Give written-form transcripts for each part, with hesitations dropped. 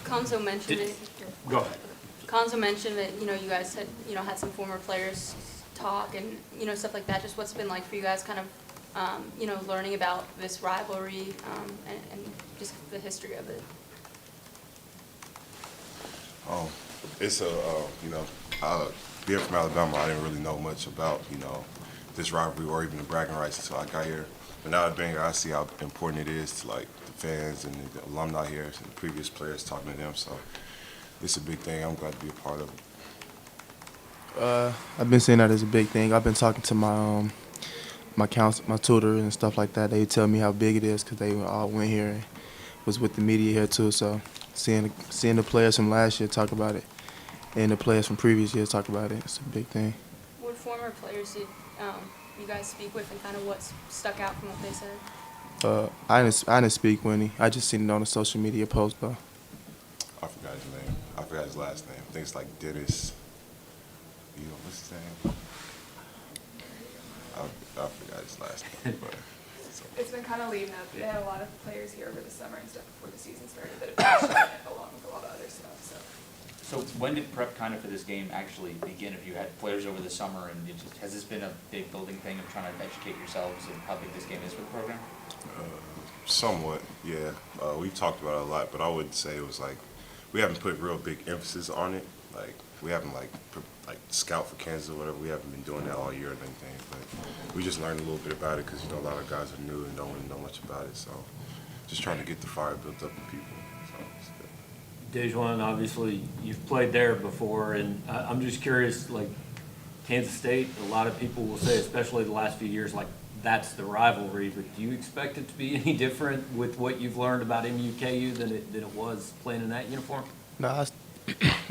Konzo mentioned it. Go ahead. Konzo mentioned that, you guys had, had some former players talk and, stuff like that. Just what's it been like for you guys kind of, learning about this rivalry and just the history of it? It's being from Alabama, I didn't really know much about, this rivalry or even the bragging rights until I got here. But now that being here, I see how important it is to, like, the fans and the alumni here and the previous players talking to them. So it's a big thing. I'm glad to be a part of it. I've been seeing that as a big thing. I've been talking to my tutor and stuff like that. They tell me how big it is because they all went here and was with the media here too. So seeing the players from last year talk about it and the players from previous years talk about it, it's a big thing. What former players did you guys speak with, and kind of what stuck out from what they said? I didn't speak with any. I just seen it on a social media post though. I forgot his name. I forgot his last name. I think it's like Dennis. What's his name? I forgot his last name. But, It's been kind of leading up. They had a lot of players here over the summer and stuff before the season started that have been showing it along with a lot of other stuff. So when did prep kind of for this game actually begin? If you had players over the summer, and has this been a big building thing of trying to educate yourselves and how big this game is for the program? somewhat, yeah. We've talked about it a lot, but I would say it was like we haven't put real big emphasis on it. Like we haven't like scout for Kansas or whatever. We haven't been doing that all year or anything. But we just learned a little bit about it because a lot of guys are new and don't really know much about it. So just trying to get the fire built up in people. So it's good. DaJuan, obviously, you've played there before, and I'm just curious, like, Kansas State, a lot of people will say, especially the last few years, like, that's the rivalry, but do you expect it to be any different with what you've learned about MUKU than it was playing in that uniform? No, I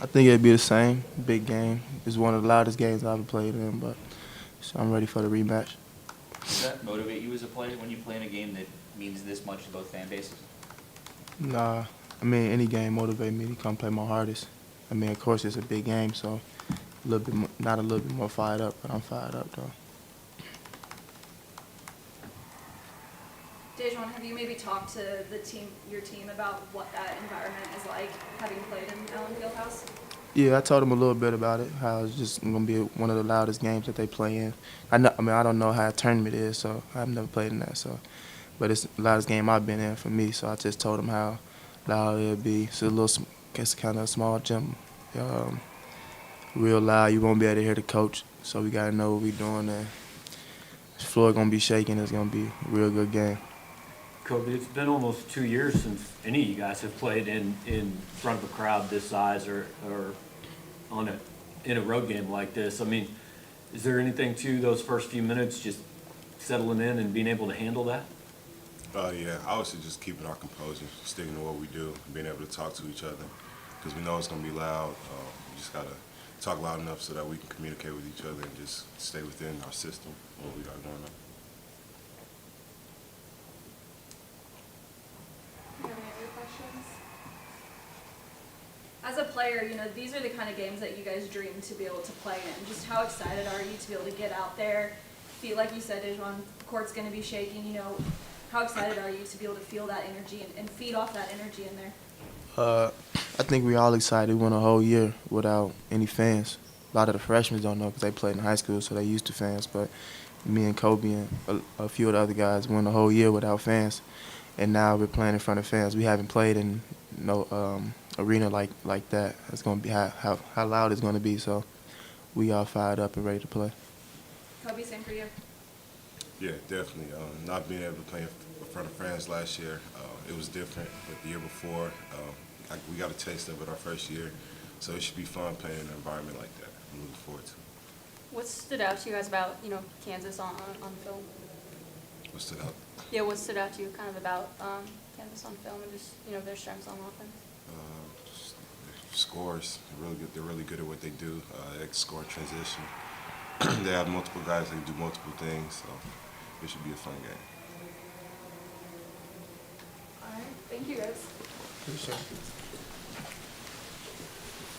think it'd be the same. Big game. It's one of the loudest games I've ever played in, but so I'm ready for the rematch. Does that motivate you as a player when you play in a game that means this much to both fan bases? Nah, I mean, any game motivates me to come play my hardest. I mean, of course, it's a big game, so not a little bit more fired up, but I'm fired up, though. DaJuan, have you maybe talked to your team about what that environment is like, having played in Allen Fieldhouse? Yeah, I told them a little bit about it, how it's just going to be one of the loudest games that they play in. I don't know how a tournament is, so I've never played in that, so. But it's the loudest game I've been in for me, so I just told them how loud it'll be. It's kind of a small gym, real loud. You won't be able to hear the coach, so we got to know what we're doing. And the floor going to be shaking. It's going to be a real good game. Kobe, it's been almost 2 years since any of you guys have played in front of a crowd this size or in a road game like this. I mean, is there anything to those first few minutes just settling in and being able to handle that? Yeah, obviously just keeping our composure, sticking to what we do, being able to talk to each other, because we know it's going to be loud. We just got to talk loud enough so that we can communicate with each other and just stay within our system, what we got going on. Do you have any other questions? As a player, these are the kind of games that you guys dream to be able to play in. Just how excited are you to be able to get out there, feel like you said, DaJuan, the court's going to be shaking, How excited are you to be able to feel that energy and feed off that energy in there? I think we're all excited. We went a whole year without any fans. A lot of the freshmen don't know because they played in high school, so they used to fans. But me and Kobe and a few of the other guys went a whole year without fans, and now we're playing in front of fans. We haven't played in no arena like that. It's going to be how loud it's going to be. So we all fired up and ready to play. Kobe, same for you. Yeah, definitely. Not being able to play in front of fans last year, it was different. But the year before, we got a taste of it our first year, so it should be fun playing in an environment like that. I'm looking forward to it. What stood out to you guys about, Kansas on film? What stood out? Yeah, what stood out to you kind of about Kansas on film and just, their strengths on offense? Scores. They're really good at what they do. They score in transition. They have multiple guys that do multiple things, so it should be a fun game. All right, thank you guys. Appreciate it.